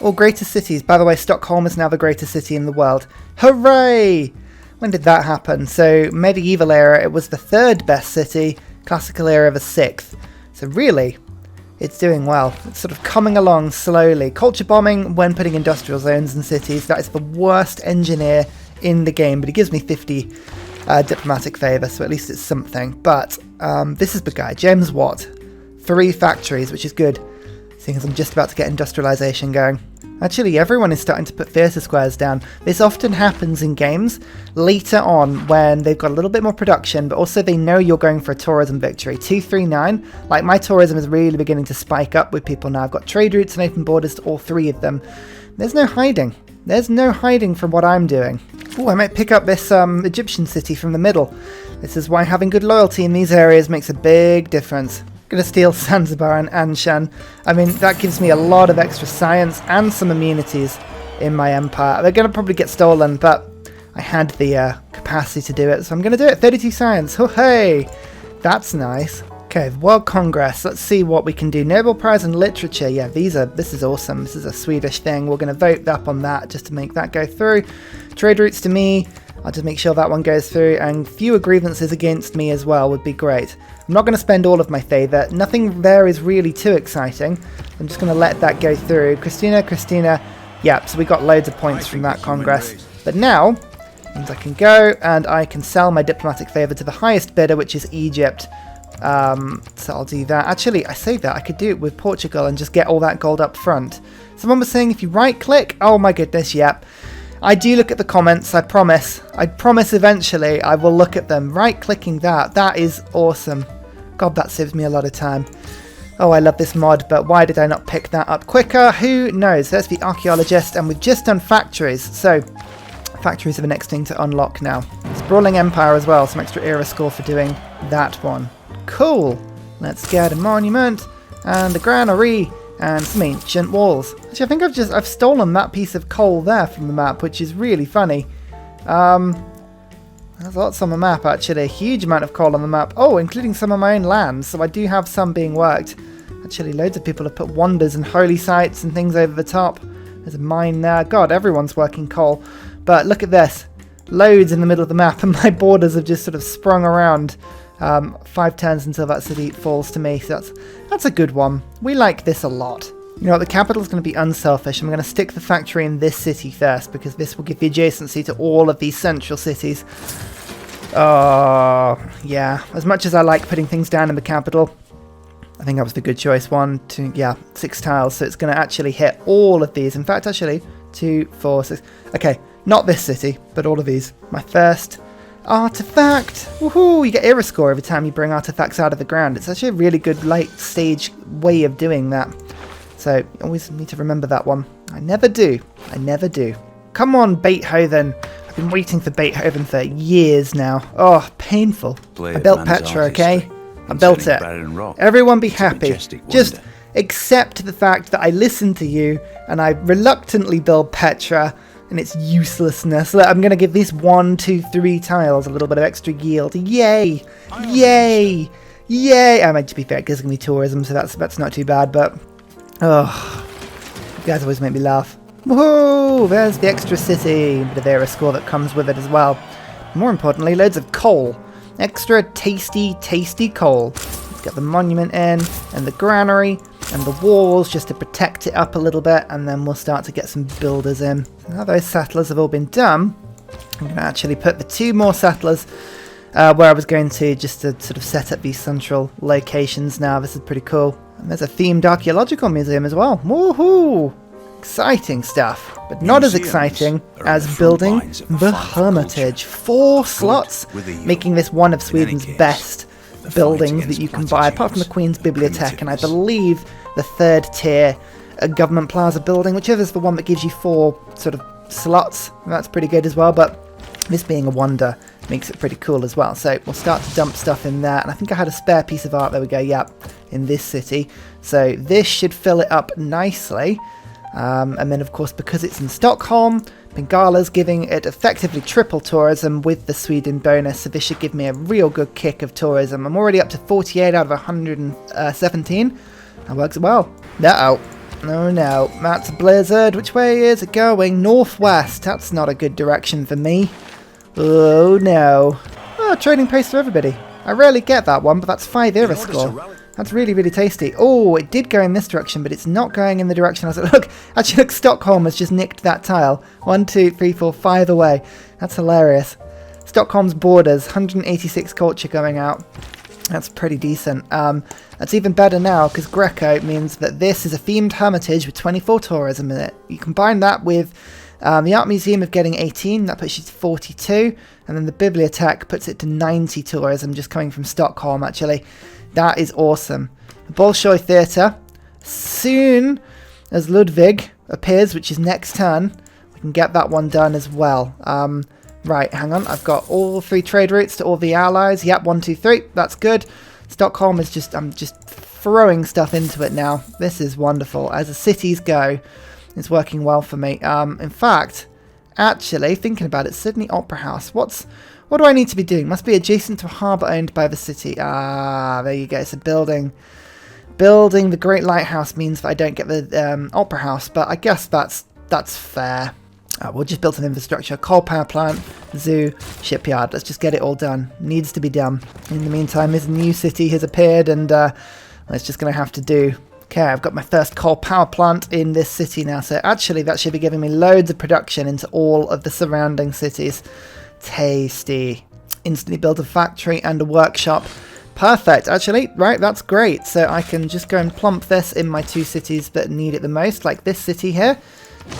All greatest cities. By the way, Stockholm is now the greatest city in the world. Hooray! When did that happen? So, medieval era, it was the 3rd best city. Classical era, the 6th. So really, it's doing well. It's sort of coming along slowly. Culture bombing when putting industrial zones in cities. That is the worst engineer in the game, but he gives me 50 diplomatic favour, so at least it's something. But this is the guy, James Watt. 3 factories, which is good, seeing as I'm just about to get industrialization going. Actually, everyone is starting to put theatre squares down. This often happens in games later on when they've got a little bit more production, but also they know you're going for a tourism victory. 239, like my tourism is really beginning to spike up with people now. I've got trade routes and open borders to all 3 of them. There's no hiding. There's no hiding from what I'm doing. Oh, I might pick up this Egyptian city from the middle. This is why having good loyalty in these areas makes a big difference. Gonna steal Zanzibar and Anshan. I mean, that gives me a lot of extra science and some immunities in my empire. They're gonna probably get stolen, but I had the capacity to do it, so I'm gonna do it. 32 science. Oh, hey! That's nice. Okay, World Congress. Let's see what we can do. Nobel Prize in Literature. Yeah, this is awesome. This is a Swedish thing. We're gonna vote up on that just to make that go through. Trade routes to me. I'll just make sure that one goes through, and fewer grievances against me as well would be great. I'm not going to spend all of my favour. Nothing there is really too exciting. I'm just going to let that go through. Christina. Yeah, so we got loads of points from that Congress. But now, means I can go and I can sell my diplomatic favour to the highest bidder, which is Egypt. So I'll do that. Actually, I say that I could do it with Portugal and just get all that gold up front. Someone was saying if you right-click, oh my goodness, yep. I do look at the comments, I promise. I promise eventually I will look at them. Right-clicking that is awesome. God, that saves me a lot of time. Oh, I love this mod, but why did I not pick that up quicker? Who knows? There's the archaeologist, and we've just done factories. So, factories are the next thing to unlock now. Sprawling Empire as well, some extra era score for doing that one. Cool. Let's get a monument, and a granary, and some ancient walls. Actually, I think I've stolen that piece of coal there from the map, which is really funny. There's lots on the map, actually. A huge amount of coal on the map. Oh, including some of my own lands, so I do have some being worked. Actually, loads of people have put wonders and holy sites and things over the top. There's a mine there. God, everyone's working coal. But look at this. Loads in the middle of the map, and my borders have just sort of sprung around. 5 turns until that city falls to me, so that's a good one. We like this a lot. You know what, the capital's going to be unselfish. I'm going to stick the factory in this city first, because this will give the adjacency to all of these central cities. Oh, yeah. As much as I like putting things down in the capital, I think that was the good choice. 1, 2, yeah, 6 tiles, so it's going to actually hit all of these. In fact, actually, 2, 4, 6. Okay, not this city, but all of these. My first artifact. Woohoo! You get era score every time you bring artifacts out of the ground. It's actually a really good late stage way of doing that. So, you always need to remember that one. I never do. I never do. Come on, Beethoven. I've been waiting for Beethoven for years now. Oh, painful. I built Petra, okay? I built it. Everyone be happy. Just accept the fact that I listened to you and I reluctantly build Petra and its uselessness. Look, I'm going to give these 1, 2, 3 tiles a little bit of extra yield. Yay! Yay! Yay! I mean, to be fair, it gives me tourism, so that's not too bad, but oh, you guys always make me laugh. Whoa! There's the extra city. A bit of era score that comes with it as well. More importantly, loads of coal. Extra tasty, tasty coal. Let's get the monument in, and the granary, and the walls, just to protect it up a little bit, and then we'll start to get some builders in. So now those settlers have all been done, I'm going to actually put the 2 more settlers where I was going to, just to sort of set up these central locations now. This is pretty cool. And there's a themed archaeological museum as well. Woohoo! Exciting stuff, but not as exciting as building the Hermitage. 4 slots, making this one of Sweden's best buildings that you can buy, apart from the Queen's Bibliothek, and I believe the 3rd tier government plaza building, whichever is the one that gives you 4 sort of slots. That's pretty good as well, but this being a wonder makes it pretty cool as well. So we'll start to dump stuff in there, and I think I had a spare piece of art, there we go, yep, in this city. So this should fill it up nicely. And then of course, because it's in Stockholm, Bengala's giving it effectively triple tourism with the Sweden bonus, so this should give me a real good kick of tourism. I'm already up to 48 out of 117. That works well. Uh-oh. Oh no, that's a blizzard. Which way is it going? Northwest. That's not a good direction for me. Oh no. Oh, trading pace for everybody. I rarely get that one, but that's 5 era score. That's really, really tasty. Oh, it did go in this direction, but it's not going in the direction I was like, look, actually look, Stockholm has just nicked that tile. 1, 2, 3, 4, 5 away. That's hilarious. Stockholm's borders, 186 culture going out. That's pretty decent. That's even better now because Greco means that this is a themed hermitage with 24 tourism in it. You combine that with the Art Museum of getting 18, that puts you to 42, and then the Bibliothek puts it to 90 tourism just coming from Stockholm actually. That is awesome. The Bolshoi Theatre, soon as Ludwig appears, which is next turn, we can get that one done as well. Right, hang on, I've got all 3 trade routes to all the allies. Yep, 1, 2, 3, that's good. Stockholm is just, I'm just throwing stuff into it now. This is wonderful. As the cities go, it's working well for me. In fact, actually, thinking about it, Sydney Opera House, what do I need to be doing? Must be adjacent to a harbour owned by the city. Ah, there you go. So building the Great Lighthouse means that I don't get the Opera House, but I guess that's fair. We'll just build some infrastructure. Coal power plant, zoo, shipyard. Let's just get it all done. Needs to be done. In the meantime, his new city has appeared, and it's just going to have to do. Okay, I've got my first coal power plant in this city now, so actually that should be giving me loads of production into all of the surrounding cities. Tasty. Instantly build a factory and a workshop. Perfect, actually. Right, that's great. So I can just go and plump this in my 2 cities that need it the most, like this city here.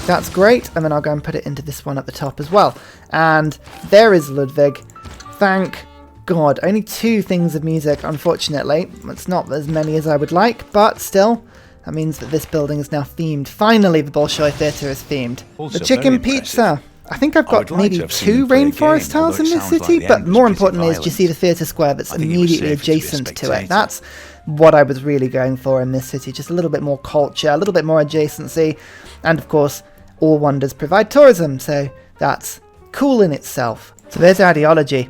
That's great, and then I'll go and put it into this one at the top as well. And there is Ludwig. Thank God. Only 2 things of music, unfortunately. It's not as many as I would like, but still, that means that this building is now themed. Finally, the Bolshoi Theatre is themed. Also the chicken pizza. I think I've got maybe 2 rainforest tiles in this city, but more importantly is, do you see the theatre square that's immediately adjacent to it? That's what I was really going for in this city. Just a little bit more culture, a little bit more adjacency, and of course, all wonders provide tourism, so that's cool in itself. So there's ideology.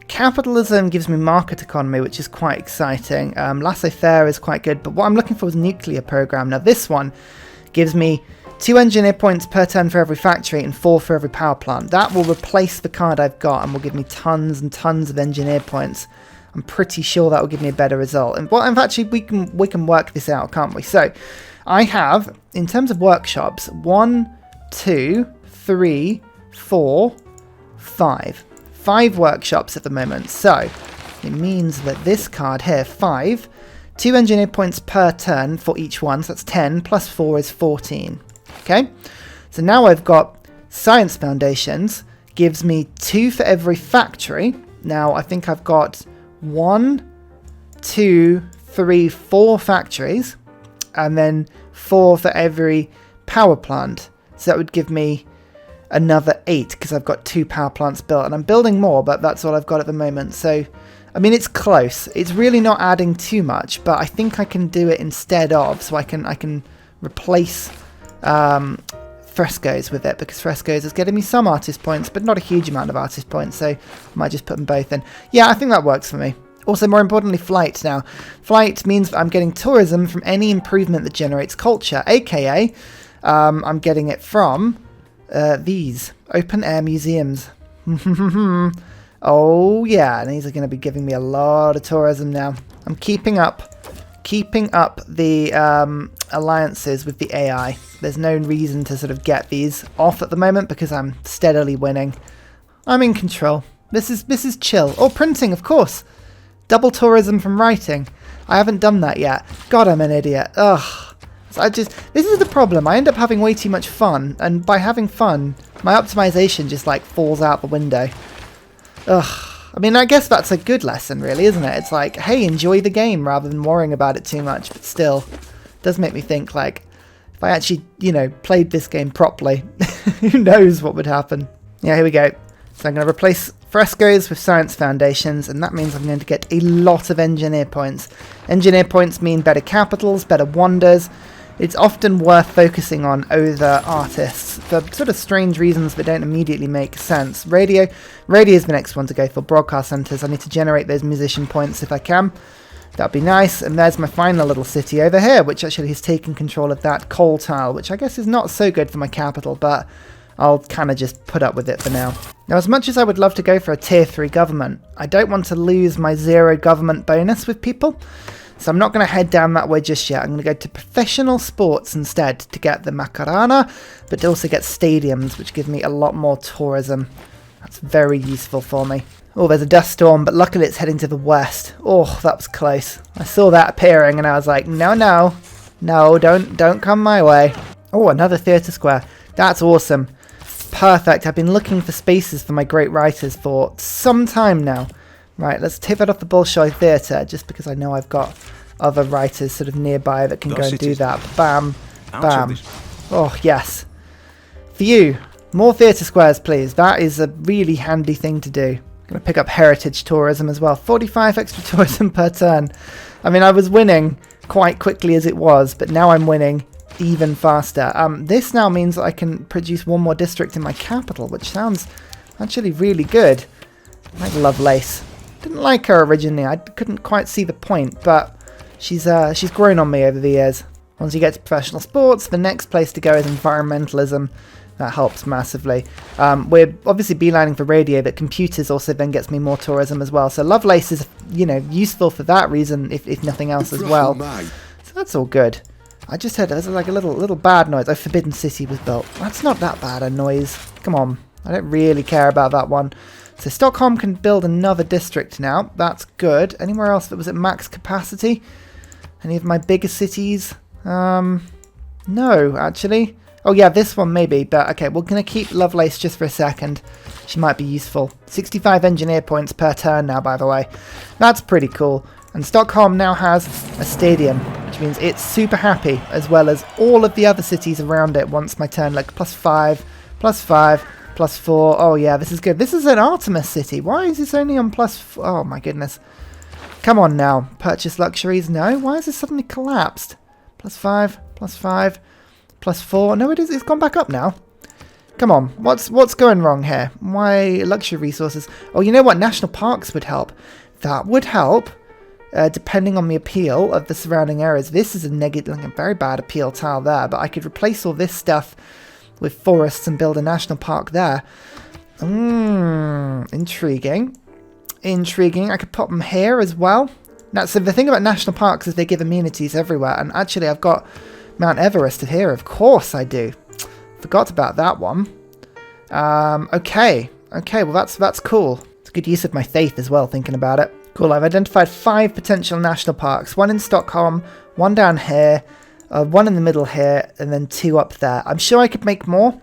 Capitalism gives me market economy, which is quite exciting. Laissez-faire is quite good, but what I'm looking for is nuclear program. Now this one gives me 2 engineer points per turn for every factory and 4 for every power plant. That will replace the card I've got and will give me tons and tons of engineer points. I'm pretty sure that will give me a better result. And well, actually, we can work this out, can't we? So I have, in terms of workshops, 1, 2, 3, 4, 5. 5 workshops at the moment. So it means that this card here, 5, 2 engineer points per turn for each one. So that's 10 plus 4 is 14. Okay. So now I've got Science Foundations, gives me 2 for every factory. Now I think I've got 1, 2, 3, 4 factories, and then 4 for every power plant. So that would give me another 8 because I've got 2 power plants built, and I'm building more, but that's all I've got at the moment. So, I mean, it's close. It's really not adding too much, but I think I can do it instead of, so I can replace frescoes with it, because frescoes is getting me some artist points, but not a huge amount of artist points, so I might just put them both in. Yeah, I think that works for me. Also, more importantly, flight now. Flight means that I'm getting tourism from any improvement that generates culture, aka I'm getting it from these open-air museums. Oh yeah, and these are going to be giving me a lot of tourism now. I'm keeping up the alliances with the AI. There's no reason to sort of get these off at the moment because I'm steadily winning. I'm in control. This is chill. Oh, printing, of course. Double tourism from writing. I haven't done that yet. God, I'm an idiot. Ugh. So this is the problem. I end up having way too much fun, and by having fun, my optimization just like falls out the window. Ugh. I mean, I guess that's a good lesson, really, isn't it? It's like, hey, enjoy the game rather than worrying about it too much. But still, it does make me think, like, if I actually, played this game properly, who knows what would happen. Yeah, here we go. So I'm going to replace frescoes with Science Foundations, and that means I'm going to get a lot of engineer points. Engineer points mean better capitals, better wonders. It's often worth focusing on over artists for sort of strange reasons that don't immediately make sense. Radio is the next one to go for. Broadcast centres. I need to generate those musician points if I can. That'd be nice. And there's my final little city over here, which actually has taken control of that coal tile, which I guess is not so good for my capital, but I'll kind of just put up with it for now. Now, as much as I would love to go for a tier 3 government, I don't want to lose my 0 government bonus with people. So I'm not going to head down that way just yet. I'm going to go to professional sports instead to get the Macarena, but to also get stadiums, which give me a lot more tourism. That's very useful for me. Oh, there's a dust storm, but luckily it's heading to the west. Oh, that was close. I saw that appearing and I was like, no, don't come my way. Oh, another theatre square. That's awesome. Perfect. I've been looking for spaces for my great writers for some time now. Right, let's take that off the Bolshoi Theatre, just because I know I've got other writers sort of nearby that can go and do that. Bam, bam. Oh, yes. For you, more theatre squares, please. That is a really handy thing to do. I'm going to pick up heritage tourism as well. 45 extra tourism per turn. I mean, I was winning quite quickly as it was, but now I'm winning even faster. This now means that I can produce one more district in my capital, which sounds actually really good. I like Lovelace. Didn't like her originally. I couldn't quite see the point, but she's grown on me over the years. Once you get to professional sports, the next place to go is environmentalism. That helps massively. We're obviously beelining for radio, but computers also then gets me more tourism as well. So Lovelace is, you know, useful for that reason, if nothing else as well. So that's all good. I just heard there's like a little bad noise. Oh, Forbidden City was built. That's not that bad a noise. Come on. I don't really care about that one. So Stockholm can build another district now. That's good. Anywhere else that was at max capacity? Any of my bigger cities? No, actually. Oh yeah, this one maybe. But okay, we're going to keep Lovelace just for a second. She might be useful. 65 engineer points per turn now, by the way. That's pretty cool. And Stockholm now has a stadium, which means it's super happy, as well as all of the other cities around it once my turn. Like +5, +5. +4. Oh yeah, this is good. This is an Artemis city. Why is this only on +4? Oh my goodness. Come on now. Purchase luxuries. No. Why is this suddenly collapsed? +5, +5, +4. No, it's gone back up now. Come on. What's going wrong here? Why luxury resources? Oh, you know what? National parks would help. That would help. Depending on the appeal of the surrounding areas. This is a negative, like a very bad appeal tile there, but I could replace all this stuff with forests and build a national park there. Intriguing. Intriguing. I could put them here as well. Now, so the thing about national parks is they give amenities everywhere, and actually I've got Mount Everest here. Of course I do. Forgot about that one. Okay, well that's cool. It's a good use of my faith as well, thinking about it. Cool, I've identified 5 potential national parks. 1 in Stockholm, 1 down here, 1 in the middle here, and then 2 up there. I'm sure I could make more,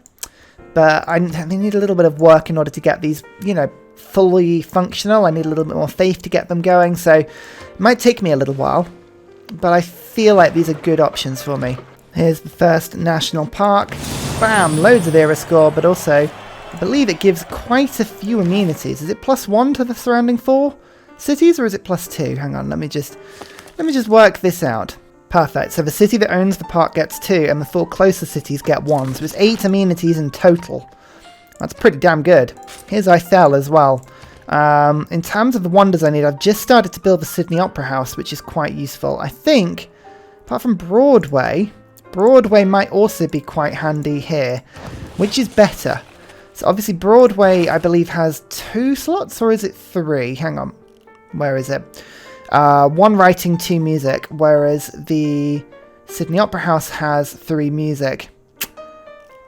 but I need a little bit of work in order to get these, you know, fully functional. I need a little bit more faith to get them going, so it might take me a little while, but I feel like these are good options for me. Here's the first national park. Bam! Loads of era score, but also I believe it gives quite a few amenities. Is it +1 to the surrounding 4 cities, or is it +2? Hang on, let me just work this out. Perfect. So the city that owns the park gets 2, and the 4 closer cities get 1. So it's 8 amenities in total. That's pretty damn good. Here's Eiffel as well. In terms of the wonders I need, I've just started to build the Sydney Opera House, which is quite useful. I think, apart from Broadway might also be quite handy here. Which is better? So obviously Broadway, I believe, has 2 slots, or is it 3? Hang on. Where is it? 1 writing, 2 music, whereas the Sydney Opera House has 3 music.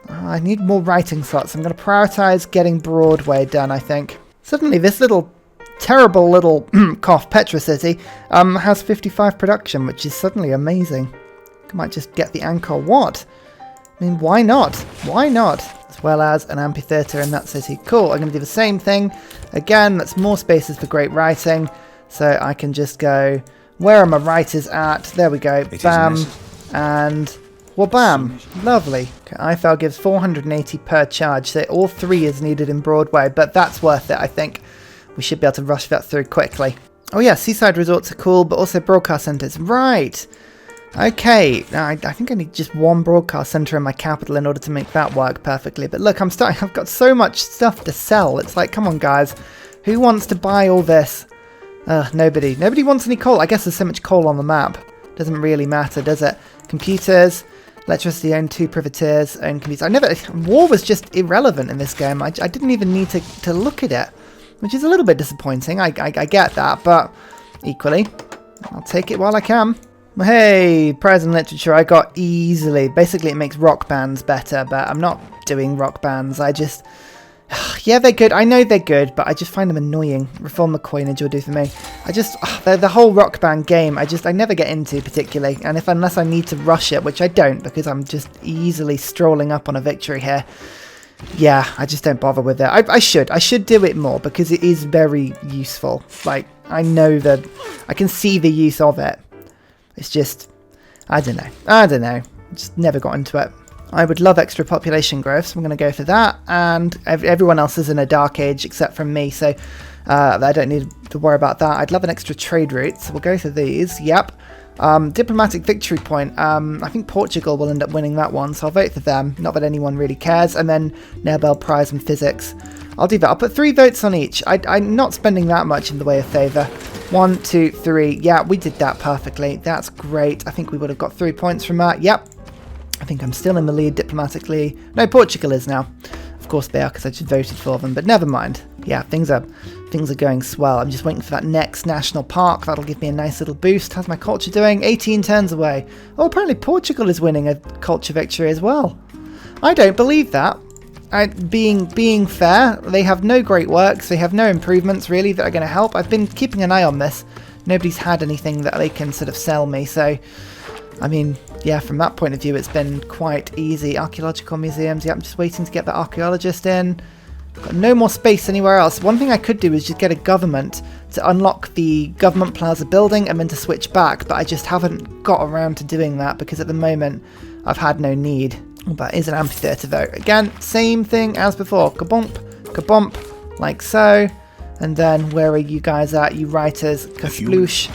I need more writing slots. I'm going to prioritise getting Broadway done, I think. Suddenly this terrible little cough Petra City has 55 production, which is suddenly amazing. I might just get the Angkor Wat. I mean, why not? Why not? As well as an amphitheatre in that city. Cool, I'm going to do the same thing. Again, that's more spaces for great writing. So I can just go, where are my writers at? There we go. Bam. And, well, bam. Lovely. Okay, Eiffel gives 480 per charge. So all 3 is needed in Broadway. But that's worth it, I think. We should be able to rush that through quickly. Oh yeah, seaside resorts are cool, but also broadcast centres. Right. Okay, now I think I need just 1 broadcast centre in my capital in order to make that work perfectly. But look, I've got so much stuff to sell. It's like, come on guys, who wants to buy all this? Nobody. Nobody wants any coal. I guess there's so much coal on the map. Doesn't really matter, does it? Computers, electricity owned 2 privateers, own computers. War was just irrelevant in this game. I didn't even need to look at it, which is a little bit disappointing. I get that, but equally, I'll take it while I can. Hey, prize in literature I got easily. Basically, it makes rock bands better, but I'm not doing rock bands. I just... Yeah, they're good. I know they're good, but I just find them annoying. Reform the coinage will do for me. The whole rock band game, I never get into particularly. And unless I need to rush it, which I don't, because I'm just easily strolling up on a victory here. Yeah, I just don't bother with it. I should do it more, because it is very useful. Like, I know that I can see the use of it. It's just, I don't know. Just never got into it. I would love extra population growth, so I'm going to go for that. And everyone else is in a dark age except from me, so I don't need to worry about that. I'd love an extra trade route, so we'll go for these. Yep. Diplomatic victory point. I think Portugal will end up winning that one, so I'll vote for them. Not that anyone really cares. And then Nobel Prize in Physics. I'll do that. I'll put 3 votes on each. I'm not spending that much in the way of favour. 1, 2, 3. Yeah, we did that perfectly. That's great. I think we would have got 3 points from that. Yep. I think I'm still in the lead diplomatically. No, Portugal is now. Of course they are, because I just voted for them, but never mind. Yeah, things are going swell. I'm just waiting for that next national park. That'll give me a nice little boost. How's my culture doing? 18 turns away. Oh, apparently Portugal is winning a culture victory as well. I don't believe that. Being fair, they have no great works. They have no improvements, really, that are going to help. I've been keeping an eye on this. Nobody's had anything that they can sort of sell me, so... I mean, yeah, from that point of view, it's been quite easy. Archaeological museums, yeah, I'm just waiting to get the archaeologist in. Got no more space anywhere else. One thing I could do is just get a government to unlock the government plaza building and then to switch back, but I just haven't got around to doing that because at the moment I've had no need. But is an amphitheatre vote. Again, same thing as before. Kabomp, kabomp, like so. And then where are you guys at, you writers? Kasploosh,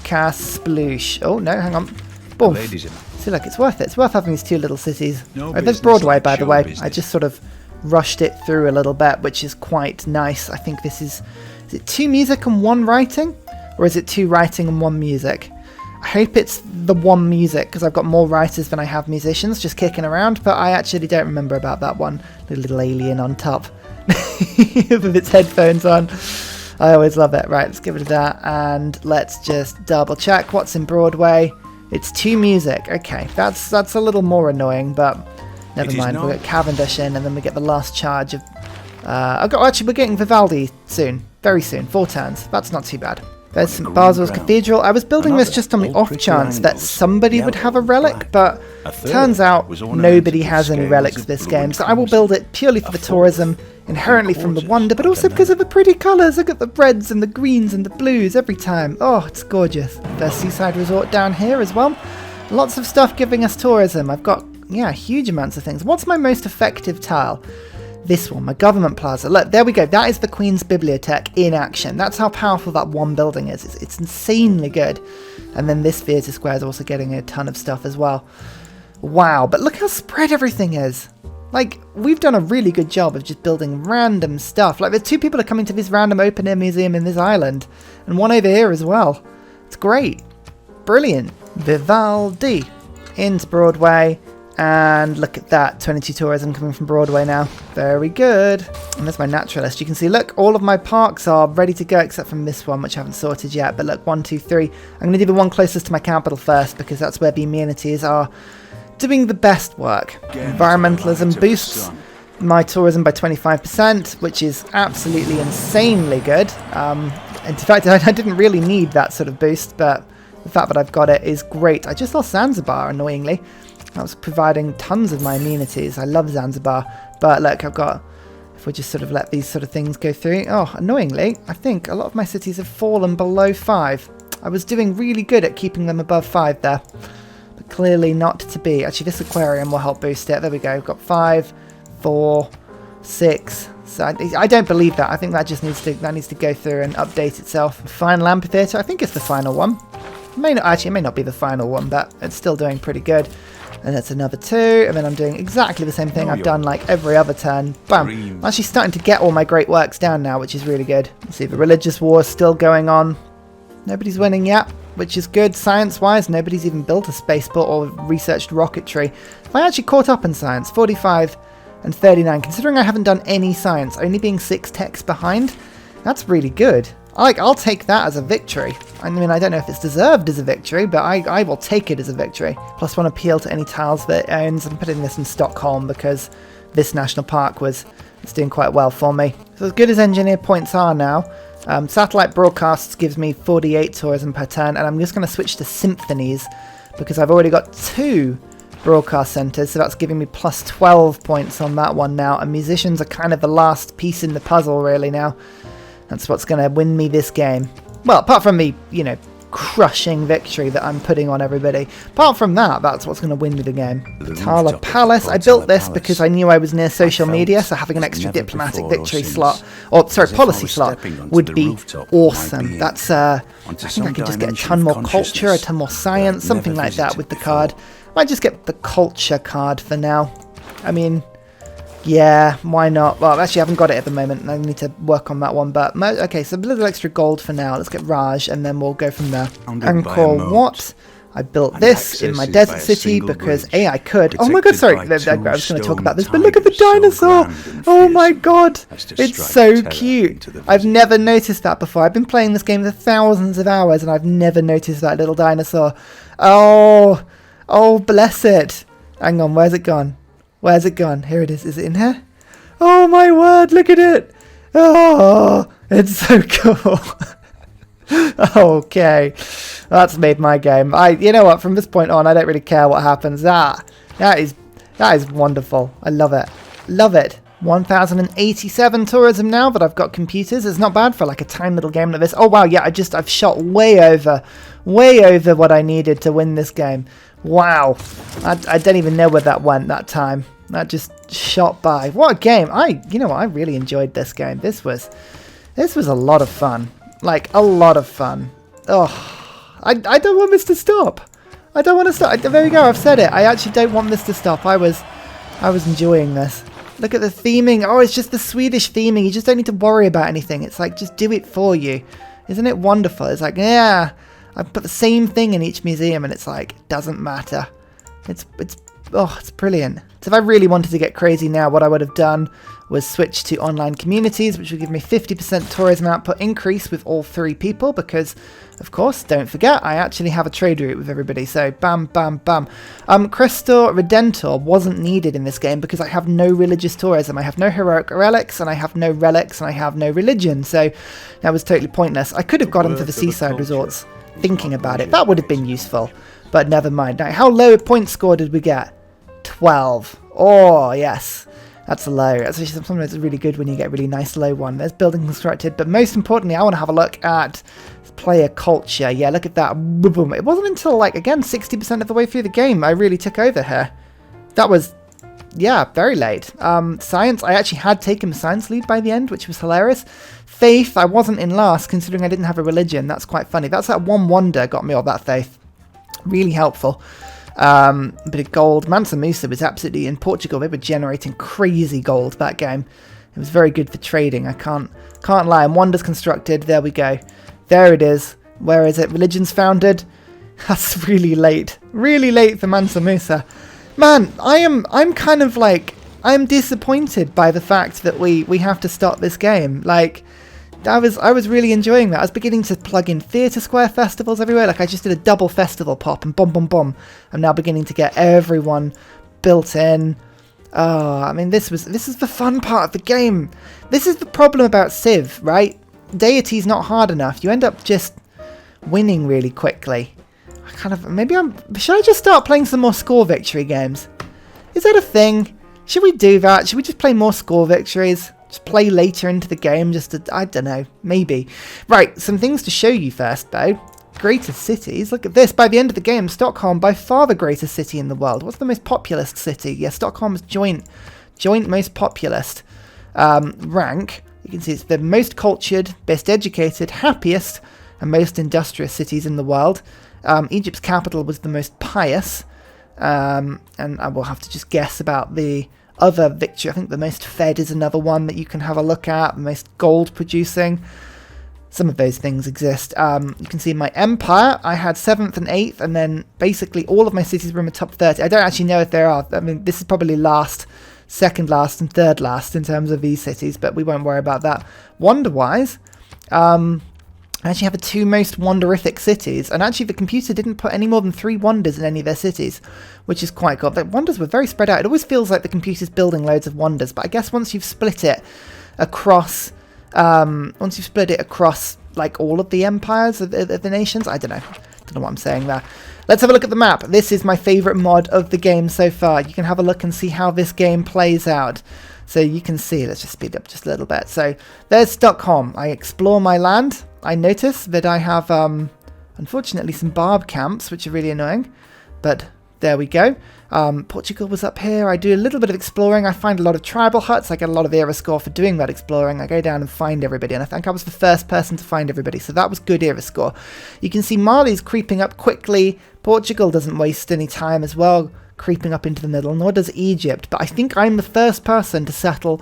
kasploosh. Oh, no, hang on. Boom. See, look, it's worth it. It's worth having these 2 little cities. Oh, there's Broadway, by the way. I just sort of rushed it through a little bit, which is quite nice. I think this is it 2 music and 1 writing? Or is it 2 writing and 1 music? I hope it's the 1 music, because I've got more writers than I have musicians just kicking around, but I actually don't remember about that one. The little alien on top with its headphones on. I always love it. Right, let's give it a that, and let's just double check what's in Broadway. It's 2 music. Okay, that's a little more annoying, but never mind. We'll get Cavendish in, and then we get the last charge of... actually, we're getting Vivaldi soon. Very soon. 4 turns. That's not too bad. There's St. Basil's Cathedral. I was building this just on the off chance that somebody would have a relic, but turns out nobody has any relics for this game, so I will build it purely for the tourism, inherently from the wonder, but also because of the pretty colours. Look at the reds and the greens and the blues every time. Oh, it's gorgeous. There's Seaside Resort down here as well. Lots of stuff giving us tourism. I've got, yeah, huge amounts of things. What's my most effective tile? This one, my government plaza. Look, there we go. That is the Queen's Bibliothèque in action. That's how powerful that one building is. It's insanely good. And then this theatre square is also getting a ton of stuff as well. Wow, but look how spread everything is. Like, we've done a really good job of just building random stuff. Like, there's 2 people are coming to this random open-air museum in this island. And 1 over here as well. It's great. Brilliant. Vivaldi. Into Broadway. And look at that, 22 tourism coming from Broadway now. Very good. And there's my naturalist. You can see, look, all of my parks are ready to go except from this one, which I haven't sorted yet. But look, 1, 2, 3. I'm going to do the one closest to my capital first, because that's where the amenities are doing the best work. Environmentalism boosts my tourism by 25%, which is absolutely insanely good. In fact, I didn't really need that sort of boost, but the fact that I've got it is great. I just lost Zanzibar, annoyingly. That was providing tons of my amenities. I love Zanzibar. But look, I've got... If we just sort of let these sort of things go through... Oh, annoyingly, I think a lot of my cities have fallen below 5. I was doing really good at keeping them above 5 there. But clearly not to be. Actually, this aquarium will help boost it. There we go. We've got 5, 4, 6... So I don't believe that. I think that just needs to go through and update itself. Final amphitheatre. I think it's the final one. It may not be the final one, but it's still doing pretty good. And that's another 2, and then I'm doing exactly the same thing I've done like every other turn. Bam! I'm actually starting to get all my great works down now, which is really good. Let's see, the religious war is still going on. Nobody's winning yet, which is good. Science-wise, nobody's even built a spaceport or researched rocketry. I actually caught up in science, 45 and 39. Considering I haven't done any science, only being 6 techs behind, that's really good. I'll take that as a victory. I mean, I don't know if it's deserved as a victory, but I will take it as a victory. +1 appeal to any tiles that it owns. I'm putting this in Stockholm because this national park it's doing quite well for me. So as good as engineer points are now, satellite broadcasts gives me 48 tourism per turn, and I'm just going to switch to symphonies because I've already got 2 broadcast centres, so that's giving me +12 points on that one now, and musicians are kind of the last piece in the puzzle really now. That's what's going to win me this game. Well, apart from me, you know, crushing victory that I'm putting on everybody. Apart from that, that's what's going to win me the game. Tala Palace. I built this because I knew I was near social media, so having an extra diplomatic victory slot, or sorry, policy slot, would be awesome. That's, I think I could just get a ton more culture, a ton more science, something like that with the card. Might just get the culture card for now. I mean, yeah, why not? Well, actually, I haven't got it at the moment. I need to work on that one. But, okay, so a little extra gold for now. Let's get Raj, and then we'll go from there. Angkor Wat. I built this in my desert city because, I could. Oh my god, sorry. I was going to talk about this, but look at the dinosaur. Oh my god. It's so cute. I've never noticed that before. I've been playing this game for thousands of hours, and I've never noticed that little dinosaur. Oh, bless it. Hang on, where's it gone? Where's it gone? Here it is. Is it in here? Oh my word, look at it. Oh, it's so cool. Okay. That's made my game. You know what, from this point on, I don't really care what happens. That is wonderful. I love it. Love it. 1087 tourism now, but I've got computers. It's not bad for like a tiny little game like this. Oh wow, yeah, I've shot way over what I needed to win this game. Wow. I don't even know where that went that time. That just shot by. What a game. You know what, I really enjoyed this game. This was a lot of fun. Like, a lot of fun. Oh, I don't want this to stop. I don't want to stop. There we go, I've said it. I actually don't want this to stop. I was enjoying this. Look at the theming. Oh, it's just the Swedish theming. You just don't need to worry about anything. It's like, just do it for you. Isn't it wonderful? It's like, yeah, I put the same thing in each museum and it's like, doesn't matter. It's brilliant. So if I really wanted to get crazy now, what I would have done was switch to online communities, which would give me 50% tourism output increase with all 3 people, because, of course, don't forget, I actually have a trade route with everybody, so bam, bam, bam. Crystal Redentor wasn't needed in this game because I have no religious tourism. I have no heroic relics, and I have no relics, and I have no religion, so that was totally pointless. I could have got into the seaside resorts thinking about it. That would have been useful, but never mind. Now, how low a point score did we get? 12. Oh, yes. That's low. That's sometimes really good when you get a really nice low one. There's building constructed, but most importantly, I want to have a look at player culture. Yeah, look at that. Boom. It wasn't until, like, again, 60% of the way through the game I really took over here. That was, yeah, very late. Science, I actually had taken the science lead by the end, which was hilarious. Faith, I wasn't in last, considering I didn't have a religion. That's quite funny. That's that one wonder got me all that faith. Really helpful. A bit of gold. Mansa Musa was absolutely in Portugal. They were generating crazy gold that game. It was very good for trading. I can't lie. And wonders constructed. There we go. There it is. Where is it? Religions founded. That's really late. Really late for Mansa Musa. Man, I'm kind of like, I'm disappointed by the fact that we have to stop this game. Like, I was really enjoying that. I was beginning to plug in theatre square festivals everywhere. Like, I just did a double festival pop and boom, boom, boom. I'm now beginning to get everyone built in. Oh, I mean, this is the fun part of the game. This is the problem about Civ, right? Deity's not hard enough. You end up just winning really quickly. Should I just start playing some more score victory games? Is that a thing? Should we do that? Should we just play more score victories? Just play later into the game, I don't know, maybe. Right, some things to show you first, though. Greatest cities. Look at this. By the end of the game, Stockholm, by far the greatest city in the world. What's the most populous city? Yeah, Stockholm's joint most populous. Rank, you can see it's the most cultured, best educated, happiest, and most industrious cities in the world. Egypt's capital was the most pious. And I will have to just guess about the other victory. I think the most fed is another one that you can have a look at. The most gold producing. some of those things exist. You can see my empire, I had 7th and 8th, and then basically all of my cities were in the top 30. I don't actually know if there are. I mean, this is probably last, second last, and third last in terms of these cities, but we won't worry about that. Wonder-wise, I actually have the 2 most wonderific cities, and actually the computer didn't put any more than 3 wonders in any of their cities, which is quite cool. The wonders were very spread out. It always feels like the computer's building loads of wonders, but I guess once you've split it across, like all of the empires of the nations, I don't know what I'm saying there. Let's have a look at the map. This is my favourite mod of the game so far. You can have a look and see how this game plays out. So you can see, let's just speed up just a little bit. So there's Stockholm. I explore my land. I notice that I have, unfortunately, some barb camps, which are really annoying. But there we go. Portugal was up here. I do a little bit of exploring. I find a lot of tribal huts. I get a lot of era score for doing that exploring. I go down and find everybody, and I think I was the first person to find everybody, so that was good era score. You can see Mali's creeping up quickly. Portugal doesn't waste any time as well, creeping up into the middle, nor does Egypt, but I think I'm the first person to settle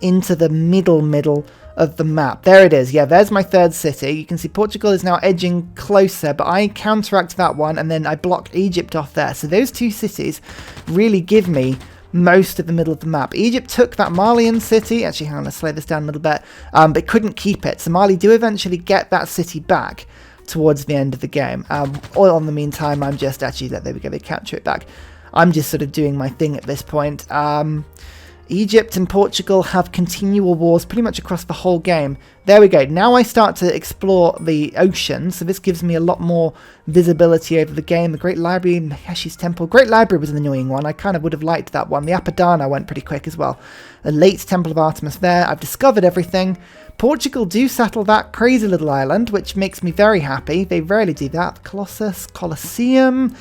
into the middle of the map. There it is. Yeah, there's my 3rd city. You can see Portugal is now edging closer, but I counteract that one, and then I blocked Egypt off there. So those 2 cities really give me most of the middle of the map. Egypt took that Malian city. Actually, hang on, let's slow this down a little bit. But couldn't keep it. So Mali do eventually get that city back towards the end of the game. All in the meantime, I'm just actually, there we go, they capture it back. I'm just sort of doing my thing at this point. Egypt and Portugal have continual wars pretty much across the whole game. There we go. Now I start to explore the ocean, so this gives me a lot more visibility over the game. The Great Library, Maheshi's Temple. Great Library was an annoying one. I kind of would have liked that one. The Apadana went pretty quick as well. The late Temple of Artemis there. I've discovered everything. Portugal do settle that crazy little island, which makes me very happy. They rarely do that. Colossus, Colosseum.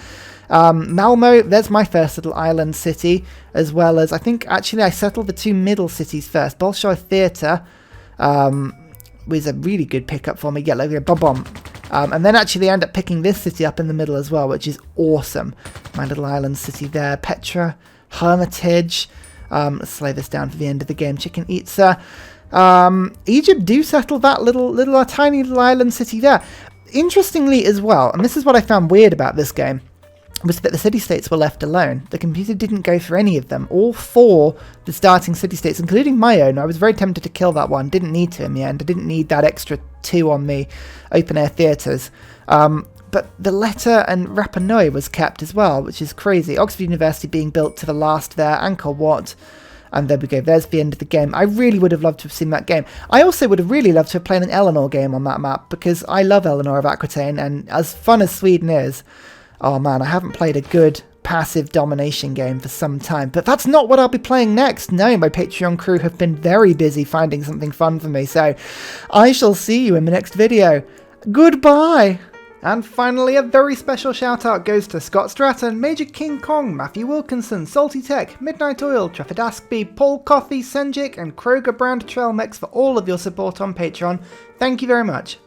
Malmo, there's my first little island city, as well as, I think, actually, I settled the 2 middle cities first. Bolshoi Theatre was a really good pickup for me. Yeah, look here, bom. And then actually I end up picking this city up in the middle as well, which is awesome. My little island city there. Petra, Hermitage. Let's slow this down for the end of the game. Chichen Itza. Egypt do settle that tiny little island city there. Interestingly as well, and this is what I found weird about this game, was that the city-states were left alone. The computer didn't go for any of them. All 4 the starting city-states, including my own. I was very tempted to kill that one. Didn't need to in the end. I didn't need that extra 2 on the open-air theatres. But the Letter and Rapa Nui was kept as well, which is crazy. Oxford University being built to the last there. Angkor Wat. And there we go. There's the end of the game. I really would have loved to have seen that game. I also would have really loved to have played an Eleanor game on that map, because I love Eleanor of Aquitaine, and as fun as Sweden is, oh man, I haven't played a good passive domination game for some time. But that's not what I'll be playing next. No, my Patreon crew have been very busy finding something fun for me. So I shall see you in the next video. Goodbye! And finally, a very special shout out goes to Scott Stratton, Major King Kong, Matthew Wilkinson, Salty Tech, Midnight Oil, Trafford Askby, Paul Coffey, Senjik, and Kroger Brand Trail Mix for all of your support on Patreon. Thank you very much.